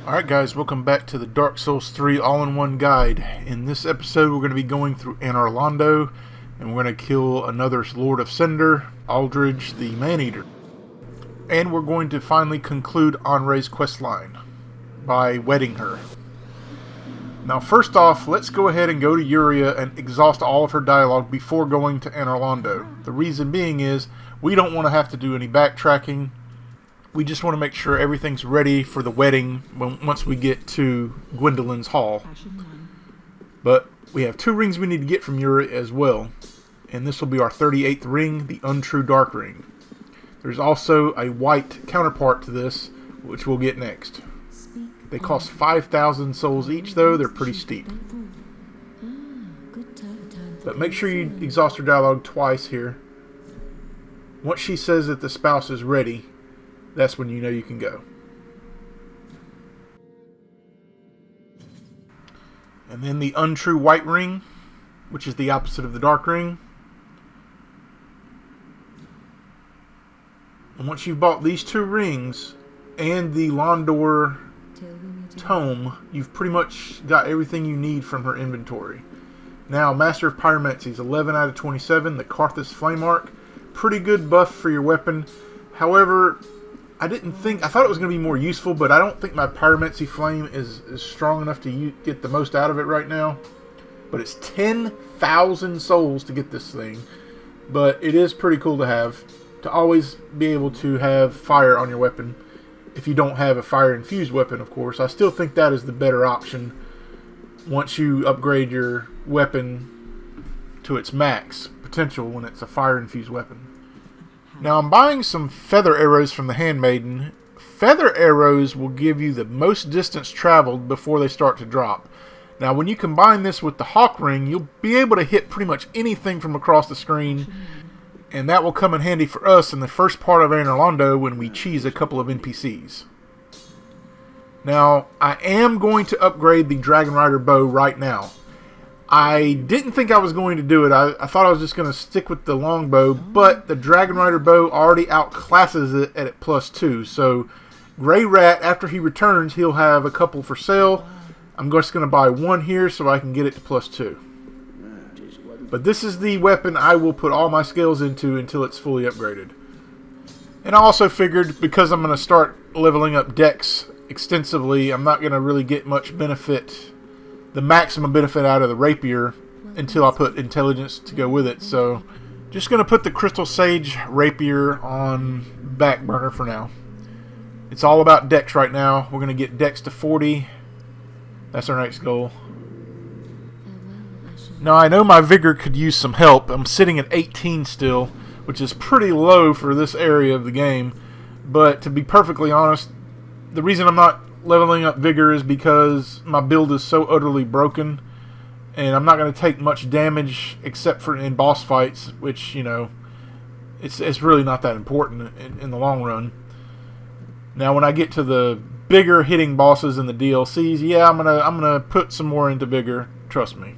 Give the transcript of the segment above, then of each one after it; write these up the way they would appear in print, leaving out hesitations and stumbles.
Alright guys, welcome back to the Dark Souls 3 all-in-one guide. In this episode we're going to be going through Anor Londo, and we're going to kill another Lord of Cinder, Aldridge the Man-Eater. And we're going to finally conclude Anre's questline by wedding her. Now first off, let's go ahead and go to Yuria and exhaust all of her dialogue before going to Anor Londo. The reason being is, we don't want to have to do any backtracking. We just want to make sure everything's ready for the wedding once we get to Gwendolyn's Hall. But we have 2 rings we need to get from Yuri as well. And this will be our 38th ring, the Untrue Dark Ring. There's also a white counterpart to this, which we'll get next. They cost 5,000 souls each though, they're pretty steep. But make sure you exhaust her dialogue twice here. Once she says that the spouse is ready, that's when you know you can go. And then the Untrue White Ring, which is the opposite of the Dark Ring. And once you've bought these 2 rings and the Londor Tome, you've pretty much got everything you need from her inventory. Now, Master of Pyromancy is 11 out of 27, the Karthus Flame Arc. Pretty good buff for your weapon. However, I thought it was going to be more useful, but I don't think my Pyromancy Flame is strong enough to get the most out of it right now. But it's 10,000 souls to get this thing. But it is pretty cool to have, to always be able to have fire on your weapon. If you don't have a fire-infused weapon, of course. I still think that is the better option once you upgrade your weapon to its max potential when it's a fire-infused weapon. Now I'm buying some feather arrows from the Handmaiden. Feather arrows will give you the most distance traveled before they start to drop. Now when you combine this with the Hawk Ring, you'll be able to hit pretty much anything from across the screen. And that will come in handy for us in the first part of Anor Londo when we cheese a couple of NPCs. Now, I am going to upgrade the Dragon Rider bow right now. I didn't think I was going to do it. I thought I was just going to stick with the longbow, but the Dragon Rider bow already outclasses it at +2. So, Grey Rat, after he returns, he'll have a couple for sale. I'm just going to buy 1 here so I can get it to +2. But this is the weapon I will put all my skills into until it's fully upgraded. And I also figured, because I'm going to start leveling up Dex extensively, I'm not going to really get much benefit, the maximum benefit out of the rapier until I put intelligence to go with it. So just going to put the Crystal Sage rapier on back burner for now. It's all about Dex right now. We're going to get Dex to 40. That's our next goal. Now I know my vigor could use some help. I'm sitting at 18 still, which is pretty low for this area of the game. But to be perfectly honest, the reason I'm not leveling up vigor is because my build is so utterly broken, and I'm not going to take much damage except for in boss fights, which, you know, it's really not that important in the long run. Now when I get to the bigger hitting bosses in the DLCs, yeah, I'm gonna put some more into vigor, trust me.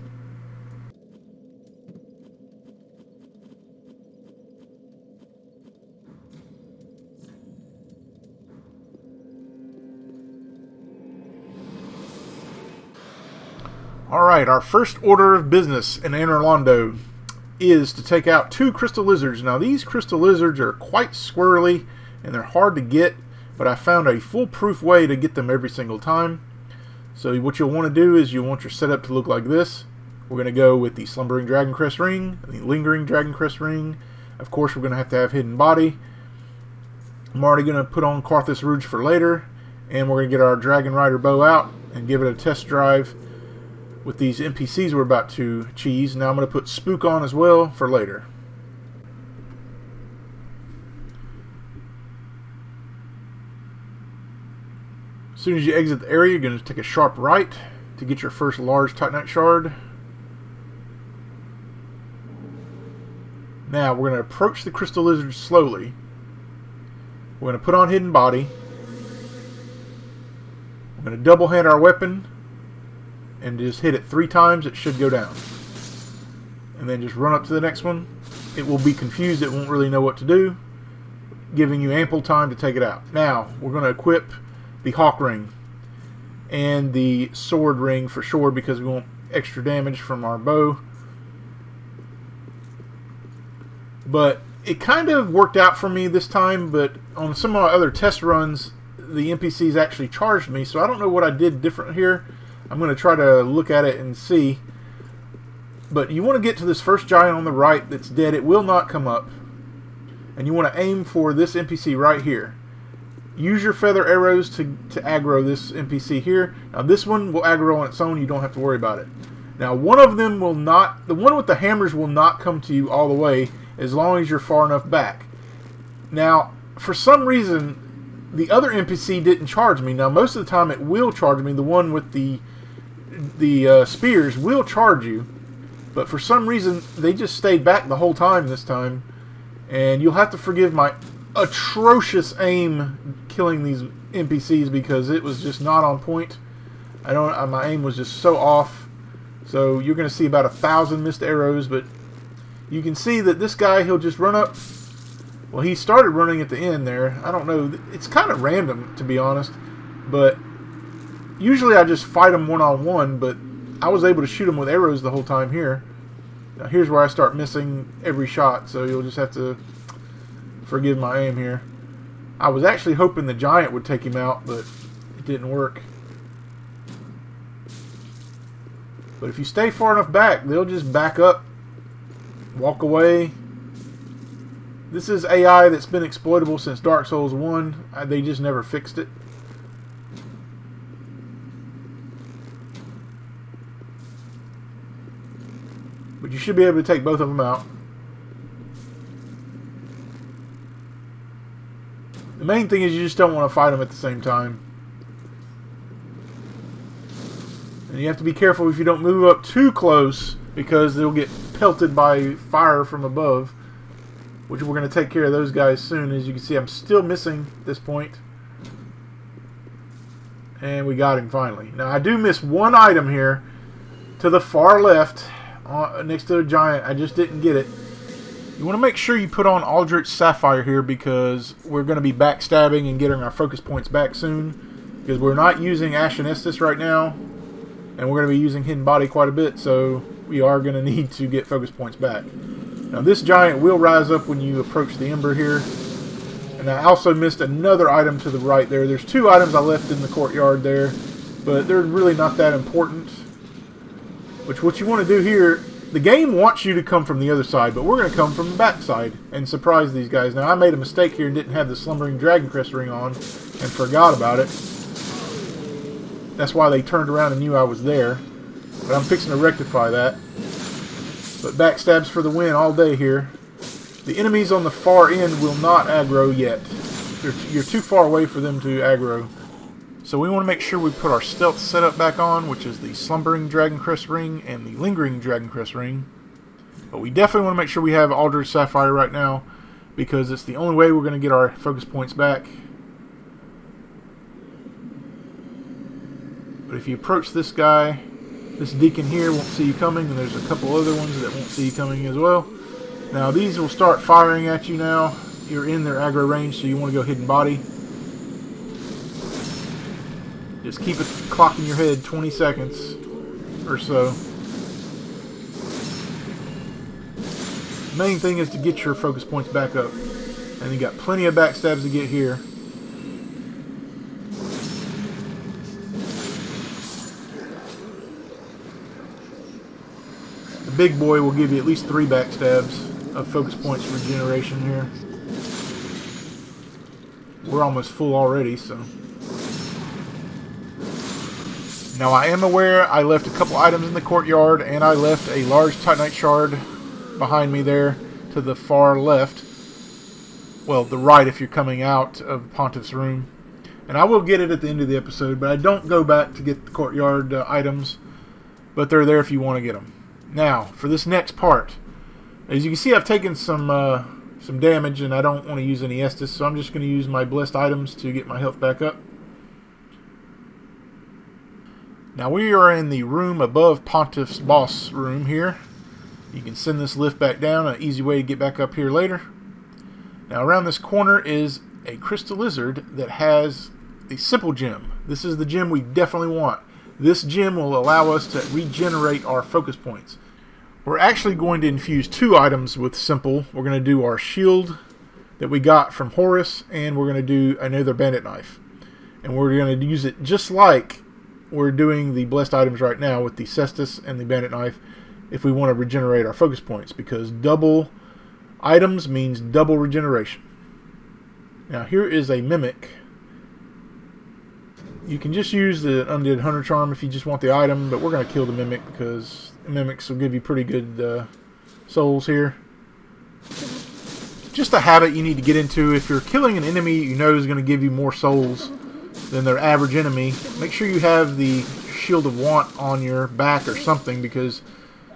Alright, our first order of business in Anor Londo is to take out 2 crystal lizards. Now these crystal lizards are quite squirrely and they're hard to get, but I found a foolproof way to get them every single time. So what you'll want to do is you'll want your setup to look like this. We're going to go with the Slumbering Dragoncrest Ring, the Lingering Dragoncrest Ring. Of course we're going to have Hidden Body. I'm already going to put on Karthus Rouge for later, and we're going to get our Dragon Rider bow out and give it a test drive with these NPCs we're about to cheese. Now I'm going to put Spook on as well for later. As soon as you exit the area, you're going to take a sharp right to get your first large Titanite shard. Now we're going to approach the crystal lizard slowly. We're going to put on Hidden Body. We're going to double hand our weapon and just hit it 3 times. It should go down. And then just run up to the next one. It will be confused. It won't really know what to do, giving you ample time to take it out. Now we're going to equip the Hawk Ring. and the sword ring for sure because we want extra damage from our bow. But it kind of worked out for me this time, but on some of my other test runs, the NPCs actually charged me, so I don't know what I did different here. I'm going to try to look at it and see. But you want to get to this first giant on the right that's dead. It will not come up. And you want to aim for this NPC right here. Use your feather arrows to aggro this NPC here. Now this one will aggro on its own. You don't have to worry about it. Now one of them will not, the one with the hammers will not come to you all the way as long as you're far enough back. Now for some reason the other NPC didn't charge me. Now most of the time it will charge me. The one with the spears will charge you. But for some reason, they just stayed back the whole time this time. And you'll have to forgive my atrocious aim killing these NPCs because it was just not on point. My aim was just so off. So you're going to see about 1,000 missed arrows. But you can see that this guy, he'll just run up. Well, he started running at the end there. I don't know. It's kind of random, to be honest. But usually I just fight him one-on-one, but I was able to shoot him with arrows the whole time here. Now here's where I start missing every shot, so you'll just have to forgive my aim here. I was actually hoping the giant would take him out, but it didn't work. But if you stay far enough back, they'll just back up, walk away. This is AI that's been exploitable since Dark Souls 1. They just never fixed it. But you should be able to take both of them out. The main thing is you just don't want to fight them at the same time. And you have to be careful if you don't move up too close because they'll get pelted by fire from above. Which we're going to take care of those guys soon. As you can see, I'm still missing at this point. And we got him finally. Now I do miss one item here to the far left. Next to a giant. I just didn't get it. You want to make sure you put on Aldrich Sapphire here because we're going to be backstabbing and getting our focus points back soon. Because we're not using Ashen Estus right now. And we're going to be using Hidden Body quite a bit. So we are going to need to get focus points back. Now this giant will rise up when you approach the Ember here. And I also missed another item to the right there. There's two items I left in the courtyard there. But they're really not that important. Which what you want to do here, the game wants you to come from the other side, but we're going to come from the back side and surprise these guys. Now, I made a mistake here and didn't have the Slumbering Dragon Crest ring on and forgot about it. That's why they turned around and knew I was there. But I'm fixing to rectify that. But backstabs for the win all day here. The enemies on the far end will not aggro yet. You're too far away for them to aggro. So we want to make sure we put our stealth setup back on, which is the Slumbering Dragon Crest ring and the Lingering Dragon Crest ring. But we definitely want to make sure we have Aldrich Sapphire right now, because it's the only way we're going to get our focus points back. But if you approach this guy, this deacon here won't see you coming, and there's a couple other ones that won't see you coming as well. Now these will start firing at you now. You're in their aggro range, so you want to go Hidden Body. Just keep it clock in your head 20 seconds or so. The main thing is to get your focus points back up. And you got plenty of backstabs to get here. The big boy will give you at least 3 backstabs of focus points regeneration here. We're almost full already, so... Now I am aware I left a couple items in the courtyard, and I left a large Titanite shard behind me there to the far left. Well, the right if you're coming out of Pontiff's room. And I will get it at the end of the episode, but I don't go back to get the courtyard items. But they're there if you want to get them. Now, for this next part, as you can see, I've taken some damage, and I don't want to use any Estus, so I'm just going to use my blessed items to get my health back up. Now we are in the room above Pontiff's boss room here. You can send this lift back down, an easy way to get back up here later. Now around this corner is a crystal lizard that has a simple gem. This is the gem we definitely want. This gem will allow us to regenerate our focus points. We're actually going to infuse 2 items with simple. We're going to do our shield that we got from Horus, and we're going to do another bandit knife. And we're going to use it just like we're doing the blessed items right now with the cestus and the bandit knife if we want to regenerate our focus points, because double items means double regeneration. Now here is a mimic. You can just use the undead hunter charm if you just want the item, but we're going to kill the mimic because the mimics will give you pretty good souls here. Just a habit you need to get into. If you're killing an enemy you know is going to give you more souls than their average enemy, make sure you have the Shield of Want on your back or something, because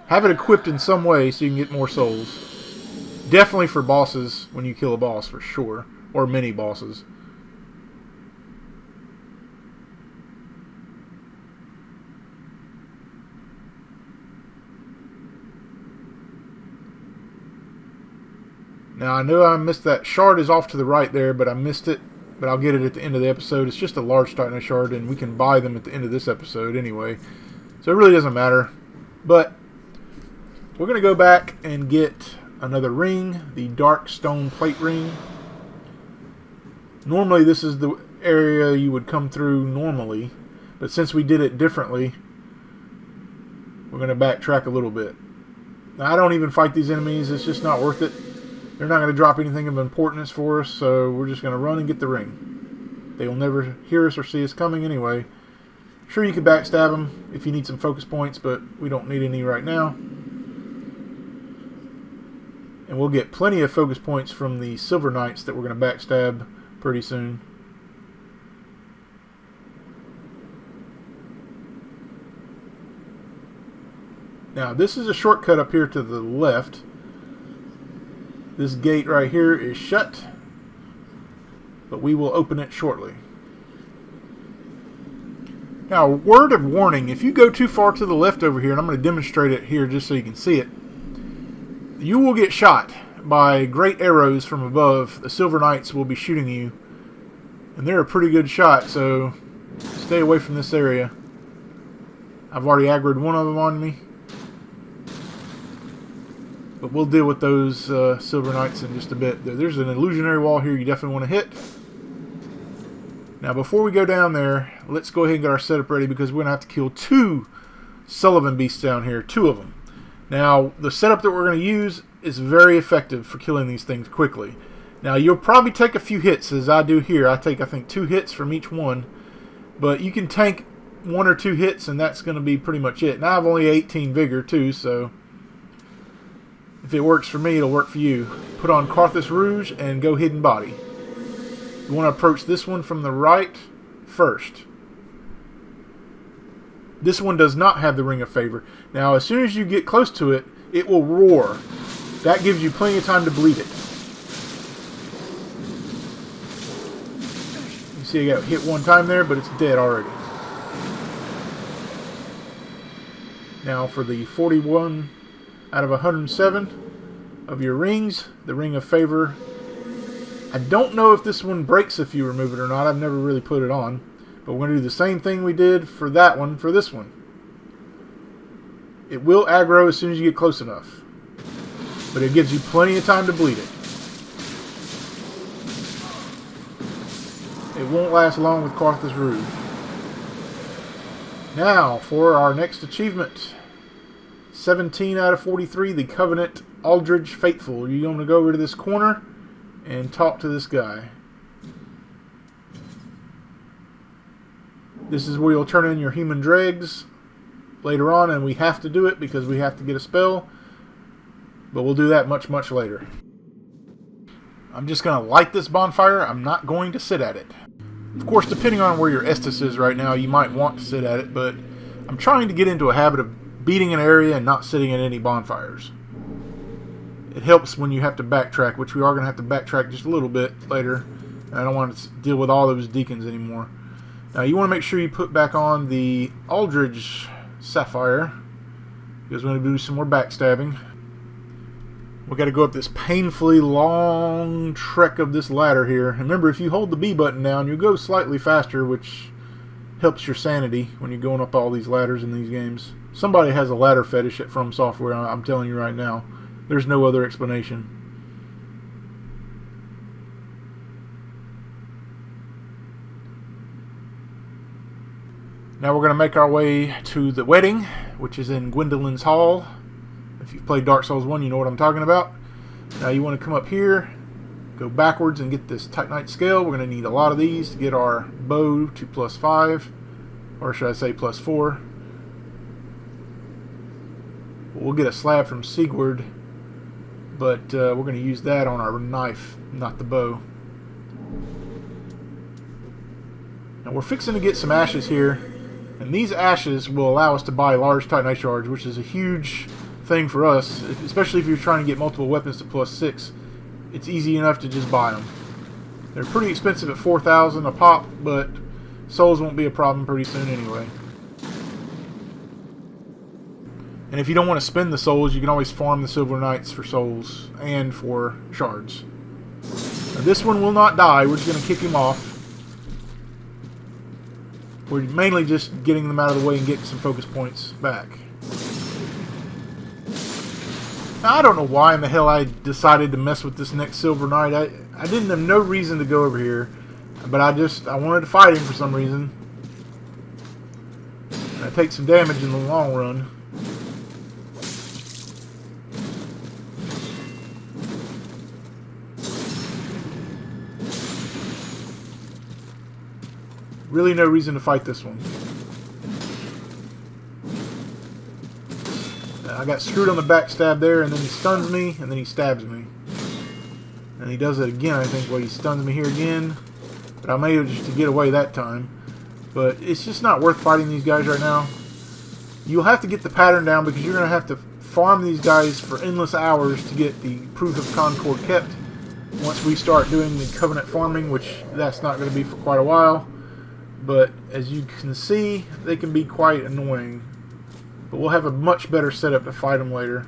have it equipped in some way so you can get more souls. Definitely for bosses when you kill a boss, for sure. Or mini bosses. Now I know I missed that. Shard is off to the right there, but I missed it. But I'll get it at the end of the episode. It's just a large Titanite shard, and we can buy them at the end of this episode anyway. So it really doesn't matter. But we're going to go back and get another ring, the Dark Stone Plate Ring. Normally this is the area you would come through normally, but since we did it differently, we're going to backtrack a little bit. Now I don't even fight these enemies, it's just not worth it. They're not going to drop anything of importance for us, so we're just going to run and get the ring. They will never hear us or see us coming anyway. Sure, you can backstab them if you need some focus points, but we don't need any right now. And we'll get plenty of focus points from the Silver Knights that we're going to backstab pretty soon. Now this is a shortcut up here to the left. This gate right here is shut, but we will open it shortly. Now, word of warning, if you go too far to the left over here, and I'm going to demonstrate it here just so you can see it, you will get shot by great arrows from above. The Silver Knights will be shooting you, and they're a pretty good shot, so stay away from this area. I've already aggroed one of them on me, but we'll deal with those Silver Knights in just a bit. There's an illusionary wall here you definitely want to hit. Now before we go down there, let's go ahead and get our setup ready, because we're going to have to kill 2 Sullivan beasts down here, 2 of them. Now the setup that we're going to use is very effective for killing these things quickly. Now you'll probably take a few hits, as I do here. I take, I think, 2 hits from each one, but you can tank 1 or 2 hits and that's going to be pretty much it. Now I've only 18 vigor too, so if it works for me, it'll work for you. Put on Carthus Rouge and go Hidden Body. You want to approach this one from the right first. This one does not have the Ring of Favor. Now, as soon as you get close to it, it will roar. That gives you plenty of time to bleed it. You see I got hit one time there, but it's dead already. Now for the 41 out of 107 of your rings, the Ring of Favor. I don't know if this one breaks if you remove it or not. I've never really put it on. But we're going to do the same thing we did for that one, for this one. It will aggro as soon as you get close enough. But it gives you plenty of time to bleed it. It won't last long with Carthus Rouge. Now, for our next achievement. 17 out of 43, the Covenant Aldridge Faithful. You're going to go over to this corner and talk to this guy. This is where you'll turn in your human dregs later on, and we have to do it because we have to get a spell, but we'll do that much, much later. I'm just going to light this bonfire. I'm not going to sit at it. Of course, depending on where your Estus is right now, you might want to sit at it, but I'm trying to get into a habit of beating an area and not sitting at any bonfires. It helps when you have to backtrack, which we are going to have to backtrack just a little bit later. I don't want to deal with all those deacons anymore. Now you want to make sure you put back on the Aldridge Sapphire, because we're going to do some more backstabbing. We got to go up this painfully long trek of this ladder here. And remember, if you hold the B button down, you go slightly faster, which helps your sanity when you're going up all these ladders in these games. Somebody has a ladder fetish at From Software, I'm telling you right now. There's no other explanation. Now we're going to make our way to the wedding, which is in Gwendolyn's Hall. If you've played Dark Souls 1, you know what I'm talking about. Now you want to come up here, go backwards and get this Titanite scale. We're going to need a lot of these to get our bow to +5, or should I say +4. We'll get a slab from Sigurd, but we're going to use that on our knife, not the bow. Now we're fixing to get some ashes here, and these ashes will allow us to buy large Titanite shards, which is a huge thing for us, especially if you're trying to get multiple weapons to +6. It's easy enough to just buy them. They're pretty expensive at 4,000 a pop, but souls won't be a problem pretty soon anyway. And if you don't want to spend the souls, you can always farm the Silver Knights for souls and for shards. Now this one will not die. We're just going to kick him off. We're mainly just getting them out of the way and getting some focus points back. Now, I don't know why in the hell I decided to mess with this next Silver Knight. I didn't have no reason to go over here, but I wanted to fight him for some reason. And I take some damage in the long run. Really no reason to fight this one. I got screwed on the backstab there, and then he stuns me, and then he stabs me. And he does it again, I think. Well, he stuns me here again. But I managed to get away that time. But it's just not worth fighting these guys right now. You'll have to get the pattern down, because you're going to have to farm these guys for endless hours to get the Proof of Concord kept. Once we start doing the Covenant farming, which that's not going to be for quite a while. But as you can see, they can be quite annoying. But we'll have a much better setup to fight them later.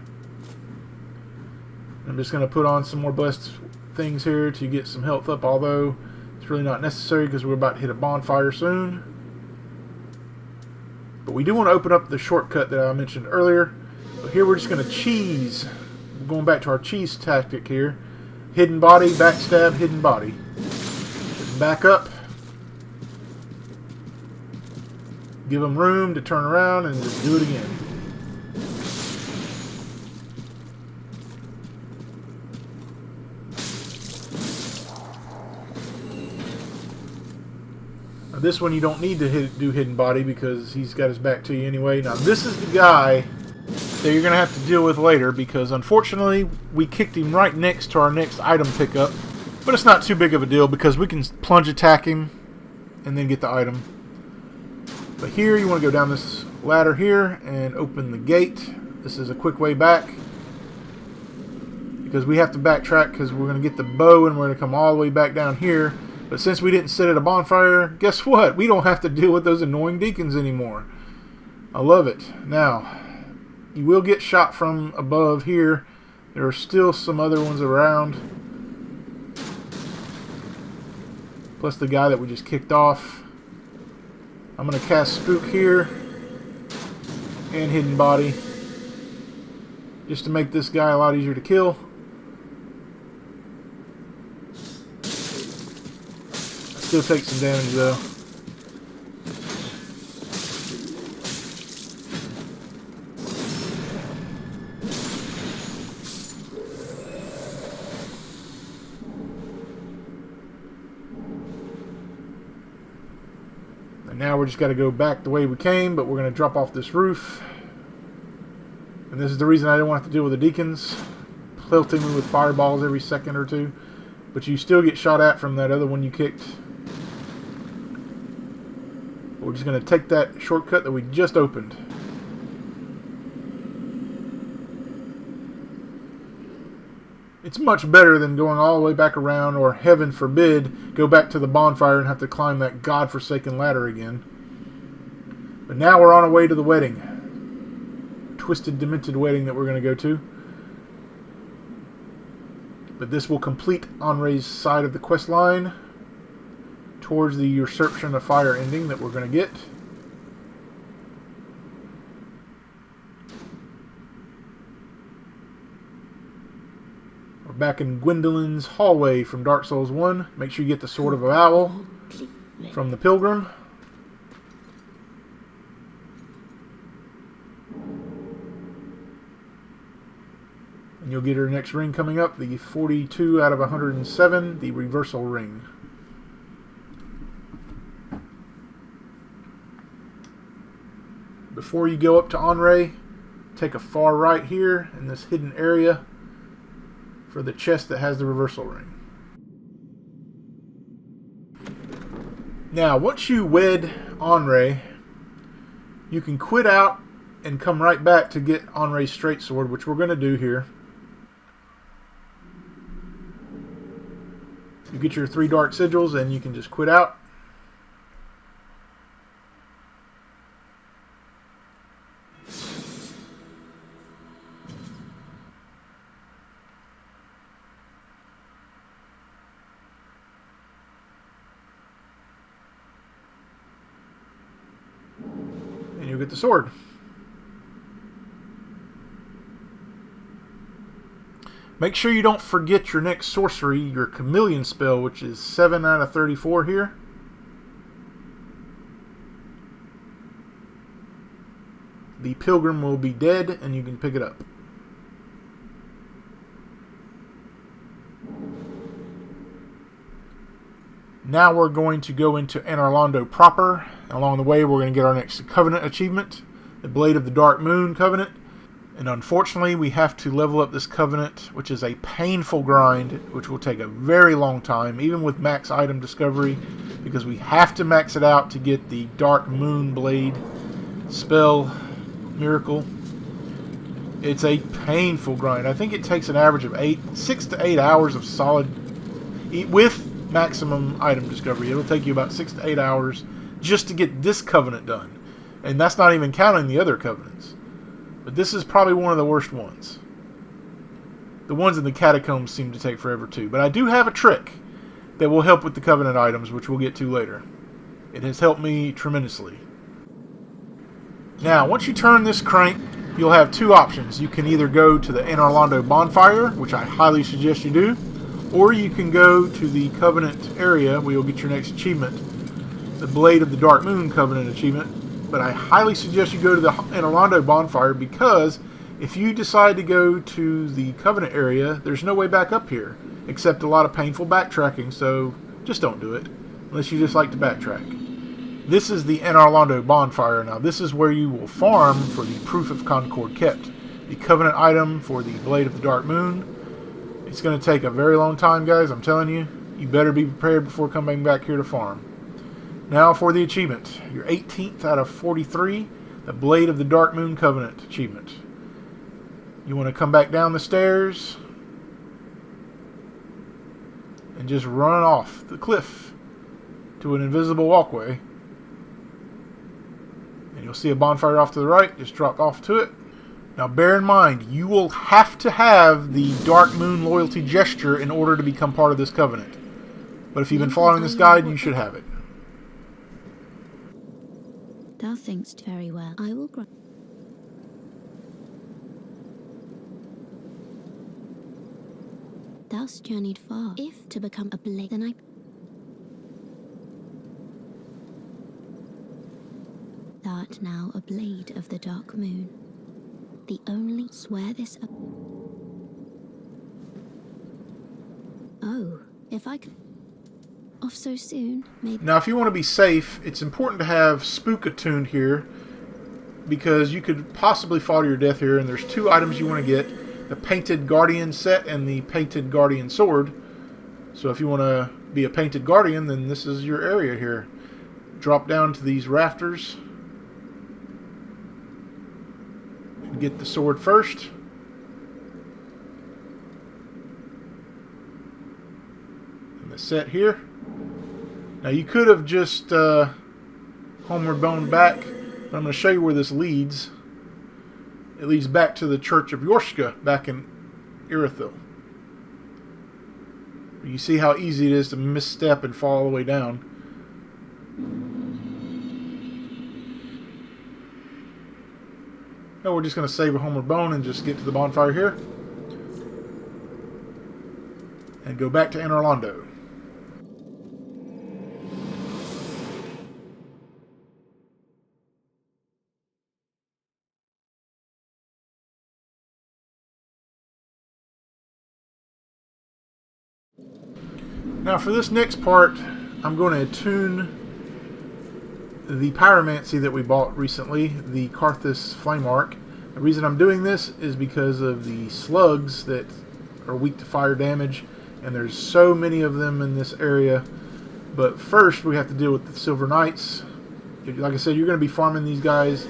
I'm just going to put on some more blessed things here to get some health up, although it's really not necessary because we're about to hit a bonfire soon. But we do want to open up the shortcut that I mentioned earlier. But here we're just going to cheese. We're going back to our cheese tactic here. Hidden body, backstab, hidden body. Just back up. Give them room to turn around and just do it again. Now this one you don't need to do hidden body because he's got his back to you anyway. Now this is the guy that you're going to have to deal with later because unfortunately we kicked him right next to our next item pickup. But it's not too big of a deal because we can plunge attack him and then get the item. But here, you want to go down this ladder here and open the gate. This is a quick way back. Because we have to backtrack because we're going to get the bow and we're going to come all the way back down here. But since we didn't sit at a bonfire, guess what? We don't have to deal with those annoying deacons anymore. I love it. Now, you will get shot from above here. There are still some other ones around. Plus the guy that we just kicked off. I'm going to cast Spook here and Hidden Body just to make this guy a lot easier to kill. Still take some damage though. And now we're just got to go back the way we came, but we're going to drop off this roof. And this is the reason I didn't want to deal with the deacons pelting me with fireballs every second or two. But you still get shot at from that other one you kicked. We're just going to take that shortcut that we just opened. It's much better than going all the way back around, or heaven forbid, go back to the bonfire and have to climb that godforsaken ladder again. But now we're on our way to the wedding. Twisted, demented wedding that we're going to go to. But this will complete Anre's side of the quest line towards the Usurpation of Fire ending that we're going to get. We're back in Gwendolyn's hallway from Dark Souls 1. Make sure you get the Sword of Avowal from the Pilgrim. And you'll get her next ring coming up, the 42 out of 107, the Reversal Ring. Before you go up to Anor, take a far right here in this hidden area for the chest that has the Reversal Ring. Now, once you wed Anor, you can quit out and come right back to get Anre's straight sword, which we're going to do here. You get your 3 dark sigils and you can just quit out. And you'll get the sword. Make sure you don't forget your next sorcery, your Chameleon spell, which is 7 out of 34 here. The Pilgrim will be dead, and you can pick it up. Now we're going to go into Anor Londo proper. Along the way, we're going to get our next Covenant achievement, the Blade of the Dark Moon Covenant. And unfortunately, we have to level up this Covenant, which is a painful grind, which will take a very long time, even with max item discovery, because we have to max it out to get the Dark Moon Blade spell miracle. It's a painful grind. I think it takes an average of 6 to 8 hours of solid, with maximum item discovery. It'll take you about 6 to 8 hours just to get this Covenant done. And that's not even counting the other Covenants. But this is probably one of the worst ones. The ones in the catacombs seem to take forever too. But I do have a trick that will help with the Covenant items, which we'll get to later. It has helped me tremendously. Now, once you turn this crank, you'll have 2 options. You can either go to the Anor Londo bonfire, which I highly suggest you do, or you can go to the Covenant area where you'll get your next achievement, the Blade of the Dark Moon Covenant achievement. But I highly suggest you go to the Anor Londo bonfire, because if you decide to go to the Covenant area, there's no way back up here, except a lot of painful backtracking, so just don't do it, unless you just like to backtrack. This is the Anor Londo bonfire. Now, this is where you will farm for the Proof of Concord Kept, the Covenant item for the Blade of the Dark Moon. It's going to take a very long time, guys, I'm telling you. You better be prepared before coming back here to farm. Now for the achievement, your 18th out of 43, the Blade of the Dark Moon Covenant achievement. You want to come back down the stairs and just run off the cliff to an invisible walkway. And you'll see a bonfire off to the right. Just drop off to it. Now bear in mind, you will have to have the Dark Moon loyalty gesture in order to become part of this covenant. But if you've been following this guide, you should have it. Thou thinkst very well. I will grant. Thou'st journeyed far. If to become a blade, then I. Thou'rt now a blade of the Dark Moon. The only swear this. Oh, if I could. Off so soon, maybe. Now, if you want to be safe, it's important to have Spook attuned here, because you could possibly fall to your death here, and there's 2 items you want to get, the Painted Guardian set and the Painted Guardian sword. So if you want to be a Painted Guardian, then this is your area here. Drop down to these rafters and get the sword first. And the set here. Now, you could have just homeward boned back, but I'm going to show you where this leads. It leads back to the Church of Yorshka back in Irithyll. You see how easy it is to misstep and fall all the way down. No, we're just going to save a homeward bone and just get to the bonfire here. And go back to Anor Londo. Now for this next part, I'm going to attune the pyromancy that we bought recently, the Karthus Flame Arc. The reason I'm doing this is because of the slugs that are weak to fire damage, and there's so many of them in this area. But first we have to deal with the Silver Knights. Like I said, you're going to be farming these guys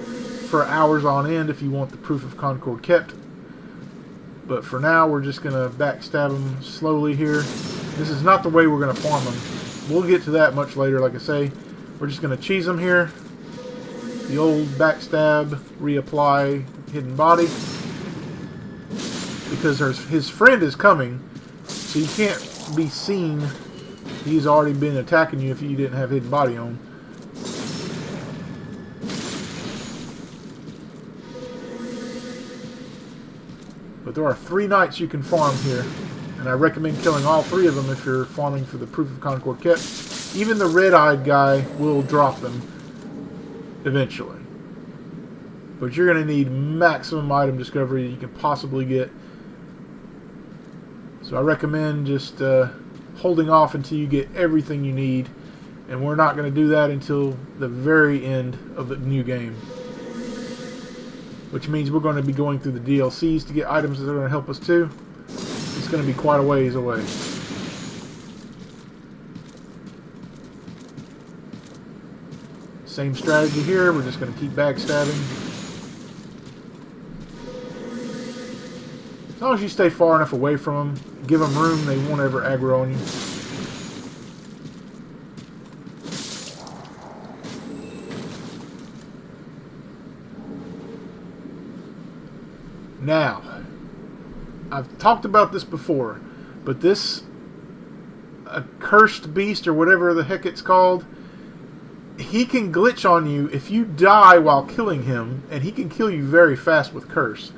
for hours on end if you want the Proof of Concord kept. But for now, we're just going to backstab them slowly here. This is not the way we're going to farm them. We'll get to that much later, like I say. We're just going to cheese them here. The old backstab, reapply hidden body. Because his friend is coming, so you can't be seen. He's already been attacking you if you didn't have hidden body on. But there are 3 knights you can farm here, and I recommend killing all 3 of them if you're farming for the Proof of Concord kept. Even the red-eyed guy will drop them eventually. But you're going to need maximum item discovery that you can possibly get. So I recommend just holding off until you get everything you need, and we're not going to do that until the very end of the new game. Which means we're going to be going through the DLCs to get items that are going to help us too. It's going to be quite a ways away. Same strategy here. We're just going to keep backstabbing. As long as you stay far enough away from them, give them room, they won't ever aggro on you. Now, I've talked about this before, but this accursed beast, or whatever the heck it's called, he can glitch on you if you die while killing him, and he can kill you very fast with curse.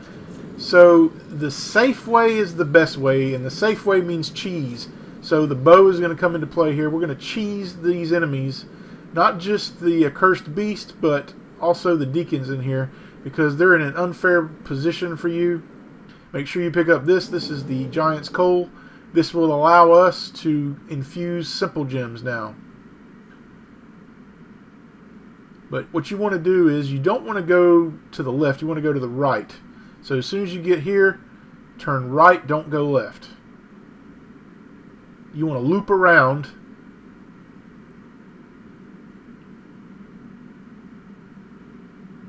So the safe way is the best way, and the safe way means cheese. So the bow is going to come into play here. We're going to cheese these enemies, not just the accursed beast, but also the deacons in here, because they're in an unfair position for you. Make sure you pick up this. This is the Giant's Coal. This will allow us to infuse simple gems now. But what you want to do is you don't want to go to the left. You want to go to the right. So as soon as you get here, turn right, don't go left. You want to loop around.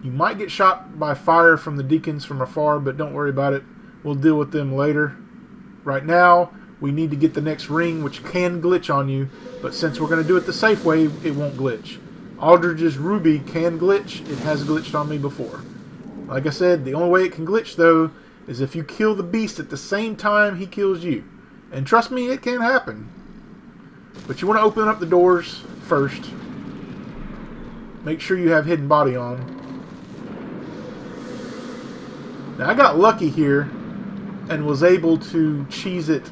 You might get shot by fire from the deacons from afar, but don't worry about it. We'll deal with them later. Right now, we need to get the next ring, which can glitch on you, but since we're going to do it the safe way, it won't glitch. Aldridge's Ruby can glitch. It has glitched on me before. Like I said, the only way it can glitch, though, is if you kill the beast at the same time he kills you. And trust me, it can happen. But you want to open up the doors first. Make sure you have hidden body on. Now, I got lucky here and was able to cheese it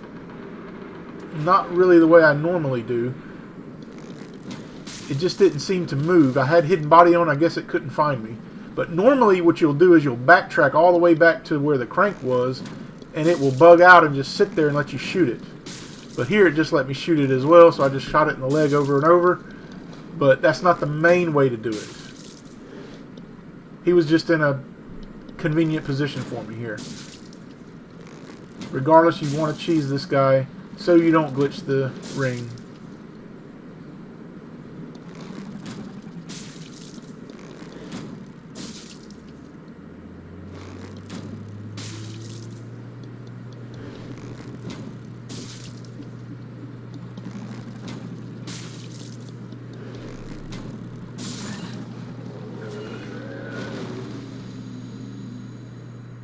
not really the way I normally do. It just didn't seem to move. I had hidden body on, I guess it couldn't find me. But normally what you'll do is you'll backtrack all the way back to where the crank was, and it will bug out and just sit there and let you shoot it. But here it just let me shoot it as well, so I just shot it in the leg over and over. But that's not the main way to do it. He was just in a convenient position for me here. Regardless, you want to cheese this guy so you don't glitch the ring.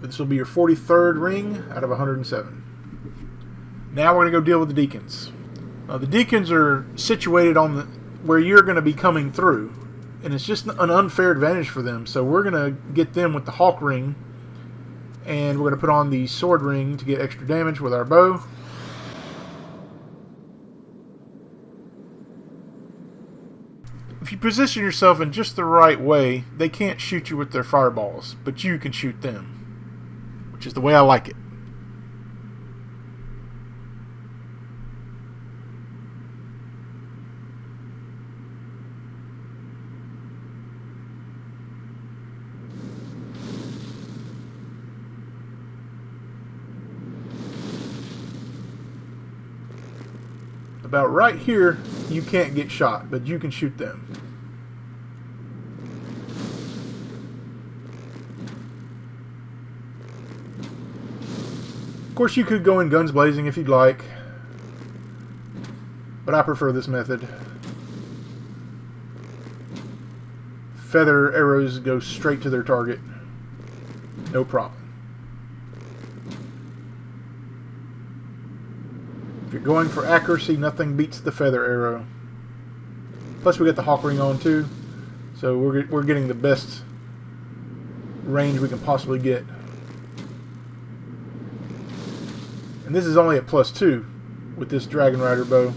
This will be your 43rd ring out of 107. Now we're going to go deal with the deacons. The deacons are situated on the where you're going to be coming through, and it's just an unfair advantage for them. So we're going to get them with the hawk ring, and we're going to put on the sword ring to get extra damage with our bow. If you position yourself in just the right way, they can't shoot you with their fireballs, but you can shoot them, which is the way I like it. About right here, you can't get shot, but you can shoot them. Of course, you could go in guns blazing if you'd like, but I prefer this method. Feather arrows go straight to their target. No problem. If you're going for accuracy, nothing beats the feather arrow. Plus, we got the hawk ring on too, so we're getting the best range we can possibly get. And this is only at +2 with this Dragon Rider bow,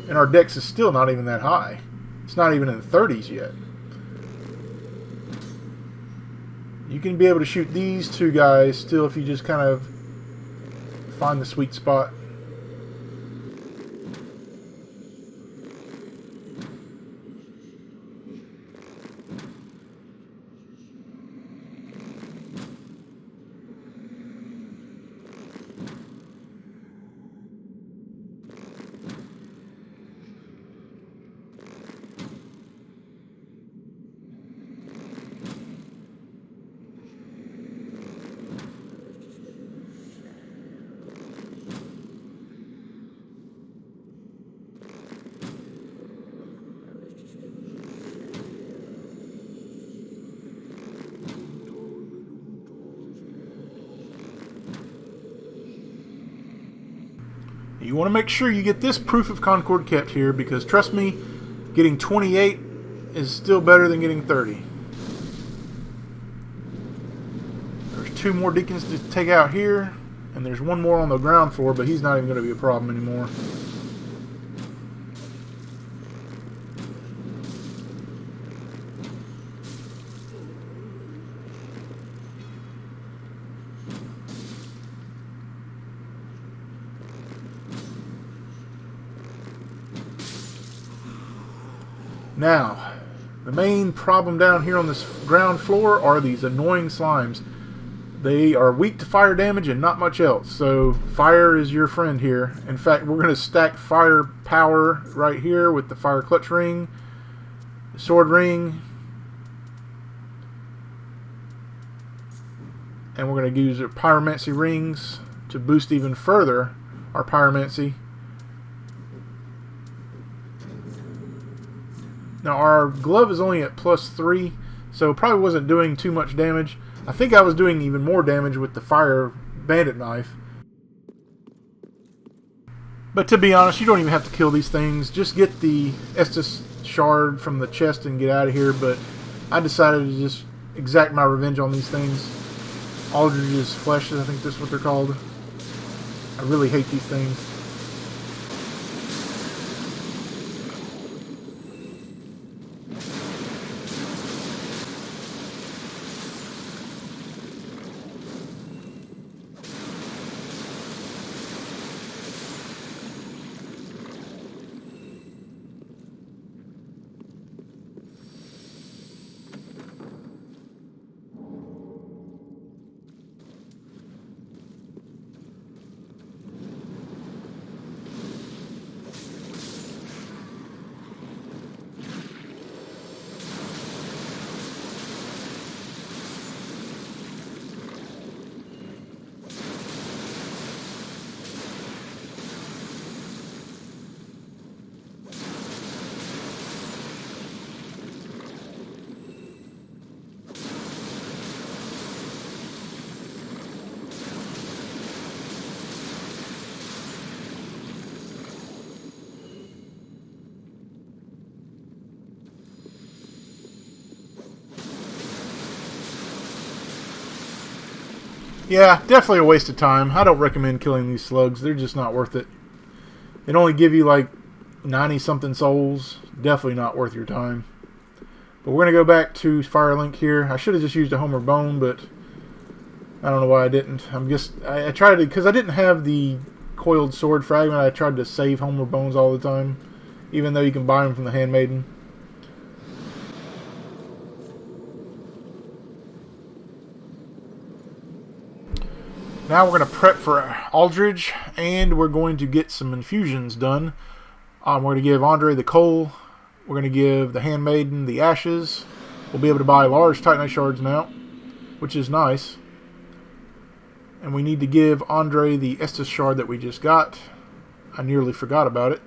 and our dex is still not even that high. It's not even in the 30s yet. You can be able to shoot these two guys still if you just kind of find the sweet spot. You want to make sure you get this proof of Concord kept here, because trust me, getting 28 is still better than getting 30. There's 2 more deacons to take out here, and there's 1 more on the ground floor, but he's not even going to be a problem anymore. Now, the main problem down here on this ground floor are these annoying slimes. They are weak to fire damage and not much else, so fire is your friend here. In fact, we're going to stack fire power right here with the fire clutch ring, the sword ring, and we're going to use our pyromancy rings to boost even further our pyromancy. Now our glove is only at +3, so it probably wasn't doing too much damage. I think I was doing even more damage with the fire bandit knife. But to be honest, you don't even have to kill these things. Just get the Estus shard from the chest and get out of here. But I decided to just exact my revenge on these things. Aldrich's Flesh, I think that's what they're called. I really hate these things. Yeah, definitely a waste of time. I don't recommend killing these slugs. They're just not worth it. They only give you like 90-something souls. Definitely not worth your time. But we're going to go back to Firelink here. I should have just used a Homer Bone, but I don't know why I didn't. I tried to, because I didn't have the coiled sword fragment, I tried to save Homer Bones all the time, even though you can buy them from the Handmaiden. Now we're going to prep for Aldridge, and we're going to get some infusions done. We're going to give Andre the coal. We're going to give the Handmaiden the ashes. We'll be able to buy large Titanite shards now, which is nice. And we need to give Andre the Estus shard that we just got. I nearly forgot about it.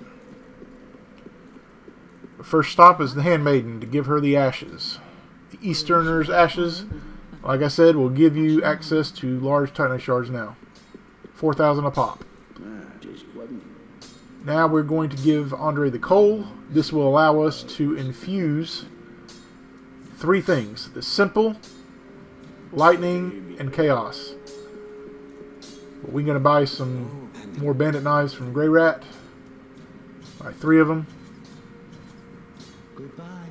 The first stop is the Handmaiden, to give her the ashes. The Easterner's ashes, like I said, will give you access to large Titanite shards now. 4,000 a pop. Now we're going to give Andre the coal. This will allow us to infuse 3 things. The simple, lightning, and chaos. But we're going to buy some more bandit knives from Grey Rat. Buy 3 of them. Goodbye.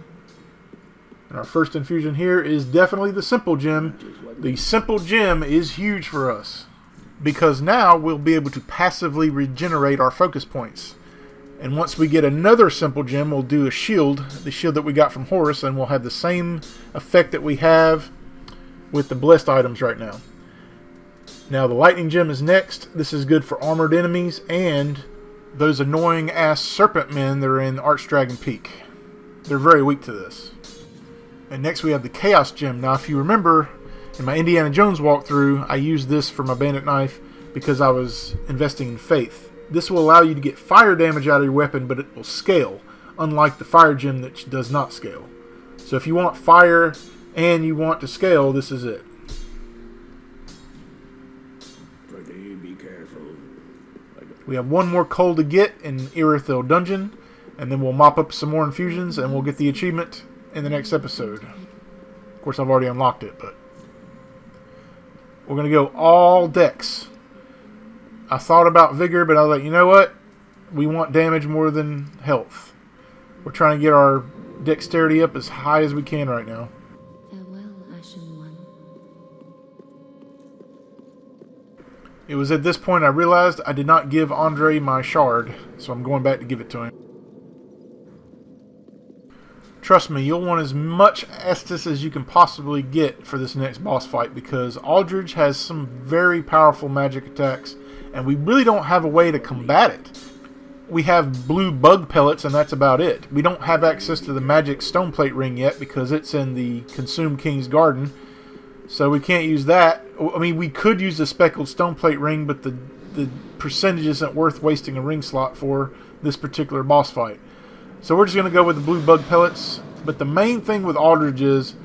And our first infusion here is definitely the simple gem. The simple gem is huge for us, because now we'll be able to passively regenerate our focus points. And once we get another simple gem, we'll do a shield, the shield that we got from Horus, and we'll have the same effect that we have with the blessed items right now. Now the lightning gem is next. This is good for armored enemies and those annoying ass serpent men that are in Archdragon Peak. They're very weak to this. And next we have the chaos gem. Now if you remember, in my Indiana Jones walkthrough, I used this for my bandit knife because I was investing in faith. This will allow you to get fire damage out of your weapon, but it will scale, unlike the fire gem that does not scale. So if you want fire and you want to scale, this is it. Be careful. We have one more coal to get in Irithyll Dungeon, and then we'll mop up some more infusions, and we'll get the achievement in the next episode. Of course, I've already unlocked it, but we're going to go all dex. I thought about vigor, but I was like, you know what? We want damage more than health. We're trying to get our dexterity up as high as we can right now. Farewell, Ashen One. It was at this point I realized I did not give Andre my shard, so I'm going back to give it to him. Trust me, you'll want as much Estus as you can possibly get for this next boss fight, because Aldridge has some very powerful magic attacks, and we really don't have a way to combat it. We have blue bug pellets, and that's about it. We don't have access to the magic stone plate ring yet because it's in the Consumed King's Garden, so we can't use that. I mean, we could use the speckled stone plate ring, but the percentage isn't worth wasting a ring slot for this particular boss fight. So we're just going to go with the blue bug pellets. But the main thing with Aldridge is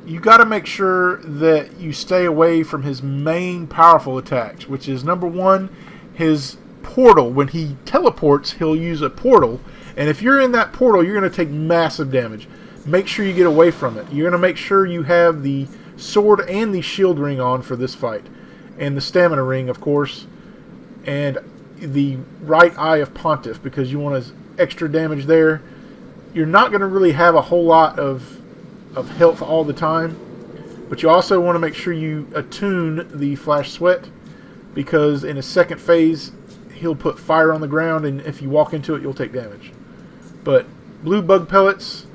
you got to make sure that you stay away from his main powerful attacks, which is number 1, his portal. When he teleports, he'll use a portal. And if you're in that portal, you're going to take massive damage. Make sure you get away from it. You're going to make sure you have the sword and the shield ring on for this fight. And the stamina ring, of course. And the right eye of Pontiff, because you want extra damage there. You're not going to really have a whole lot of health all the time, but you also want to make sure you attune the Flash Sweat, because in a second phase he'll put fire on the ground, and if you walk into it you'll take damage. But blue bug pellets,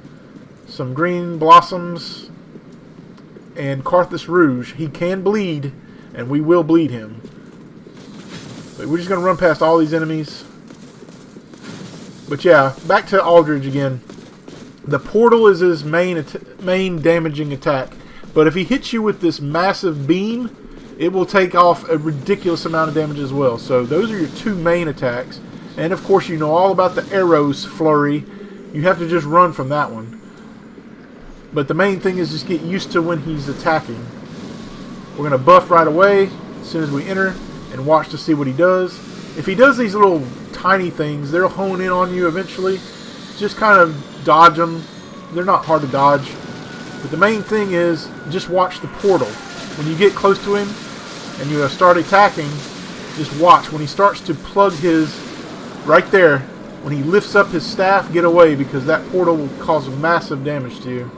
some green blossoms, and Carthus Rouge. He can bleed, and we will bleed him. But we're just going to run past all these enemies. But yeah, back to Aldridge again. The portal is his main damaging attack. But if he hits you with this massive beam, it will take off a ridiculous amount of damage as well. So those are your 2 main attacks. And of course you know all about the arrows flurry. You have to just run from that one. But the main thing is just get used to when he's attacking. We're going to buff right away as soon as we enter and watch to see what he does. If he does these little tiny things, they'll hone in on you eventually. Just kind of dodge them. They're not hard to dodge. But the main thing is just watch the portal. When you get close to him and you start attacking, just watch. When he starts to plug his, right there, when he lifts up his staff, get away, because that portal will cause massive damage to you.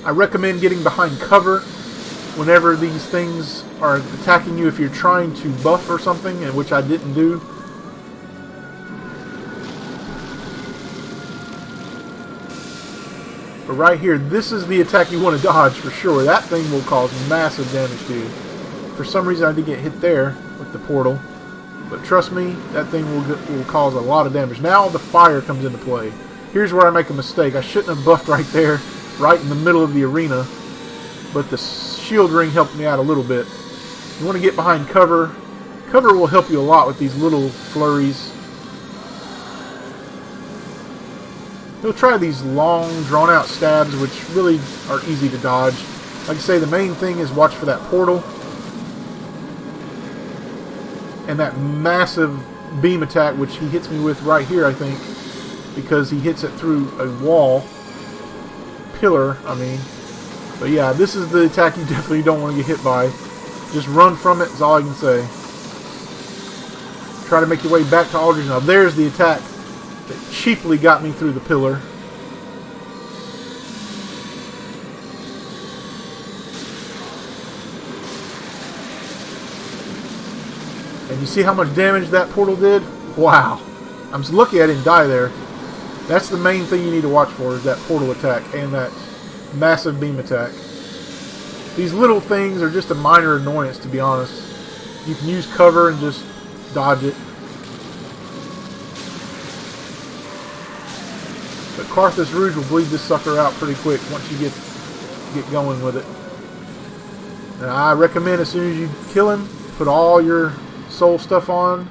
I recommend getting behind cover whenever these things are attacking you if you're trying to buff or something, and which I didn't do. But right here, this is the attack you want to dodge for sure. That thing will cause massive damage to you. For some reason I did get hit there with the portal. But trust me, that thing will cause a lot of damage. Now the fire comes into play. Here's where I make a mistake. I shouldn't have buffed right there, right in the middle of the arena. But the shield ring helped me out a little bit. You want to get behind cover. Cover will help you a lot with these little flurries. He'll try these long, drawn-out stabs, which really are easy to dodge. Like I say, the main thing is watch for that portal. And that massive beam attack, which he hits me with right here, I think. Because he hits it through a wall. Pillar, I mean. But yeah, this is the attack you definitely don't want to get hit by. Just run from it is all I can say. Try to make your way back to Aldridge. Now there's the attack that cheaply got me through the pillar. And you see how much damage that portal did? Wow. I'm lucky I didn't die there. That's the main thing you need to watch for, is that portal attack and that massive beam attack. These little things are just a minor annoyance, to be honest. You can use cover and just dodge it. But Carthus Rouge will bleed this sucker out pretty quick once you get going with it. And I recommend as soon as you kill him, put all your soul stuff on.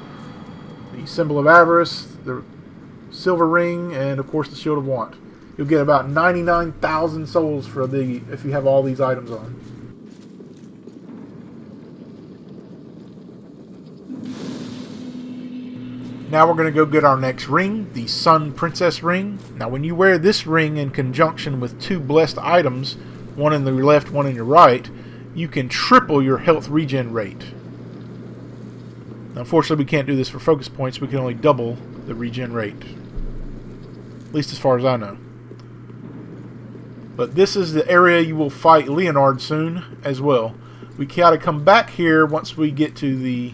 The Symbol of Avarice, the Silver Ring, and of course the Shield of Want. You'll get about 99,000 souls for if you have all these items on. Now we're going to go get our next ring, the Sun Princess Ring. Now when you wear this ring in conjunction with two blessed items, one in your left, one in your right, you can triple your health regen rate. Now, unfortunately, we can't do this for focus points. We can only double the regen rate. At least as far as I know. But this is the area you will fight Leonard soon as well. We gotta come back here once we get to the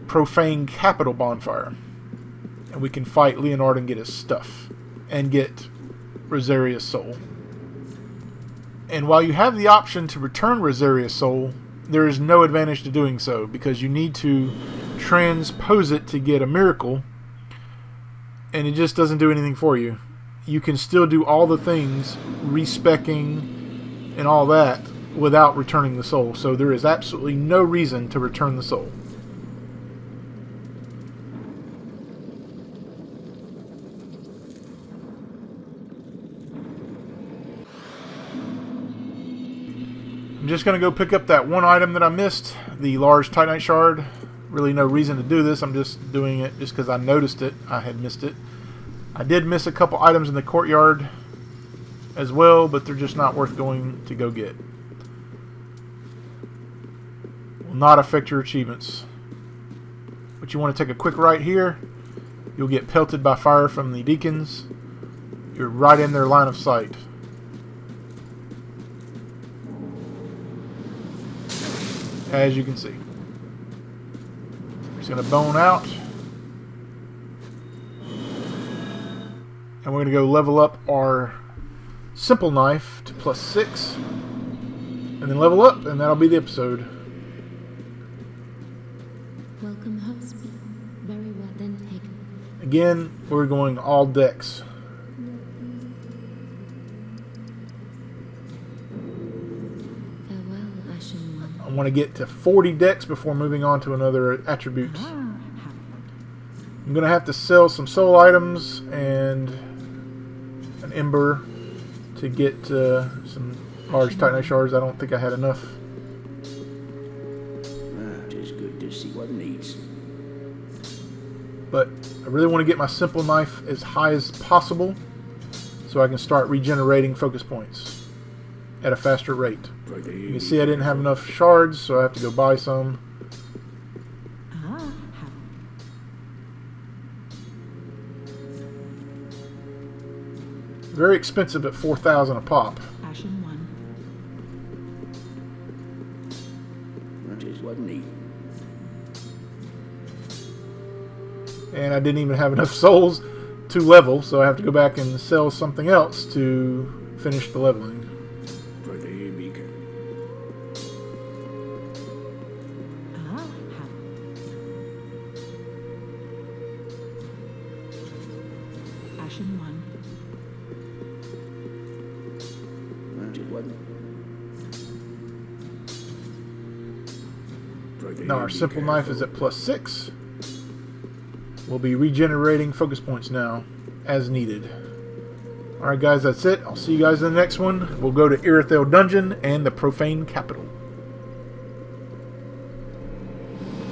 Profane Capital Bonfire. And we can fight Leonard and get his stuff. And get Rosaria's soul. And while you have the option to return Rosaria's soul, there is no advantage to doing so, because you need to transpose it to get a miracle, and it just doesn't do anything for you. You can still do all the things, respecking and all that, without returning the soul. So there is absolutely no reason to return the soul. I'm just going to go pick up that one item that I missed, the large Titanite shard. Really no reason to do this. I'm just doing it just because I noticed it. I had missed it. I did miss a couple items in the courtyard as well, but they're just not worth going to go get. Will not affect your achievements. But you want to take a quick right here. You'll get pelted by fire from the deacons. You're right in their line of sight. As you can see. Just going to bone out. And we're going to go level up our simple knife to +6. And then level up, and that'll be the episode. Welcome, host. Very well then taken. Again, we're going all decks. Farewell, Ashen One. I want to get to 40 decks before moving on to another attribute. I'm going to have to sell some soul items and an ember to get some large Titanite shards. I don't think I had enough. It is good to see what needs. But I really want to get my simple knife as high as possible. so I can start regenerating focus points at a faster rate. You can see I didn't have enough shards, so I have to go buy some. Very expensive at 4,000 a pop. Ashen 1. That is what needs. And I didn't even have enough souls to level, so I have to go back and sell something else to finish the leveling. For the beacon. Ashen 1. That is what. For the Now our simple knife is at +6. We'll be regenerating focus points now, as needed. Alright guys, that's it. I'll see you guys in the next one. We'll go to Irithel Dungeon and the Profane Capital.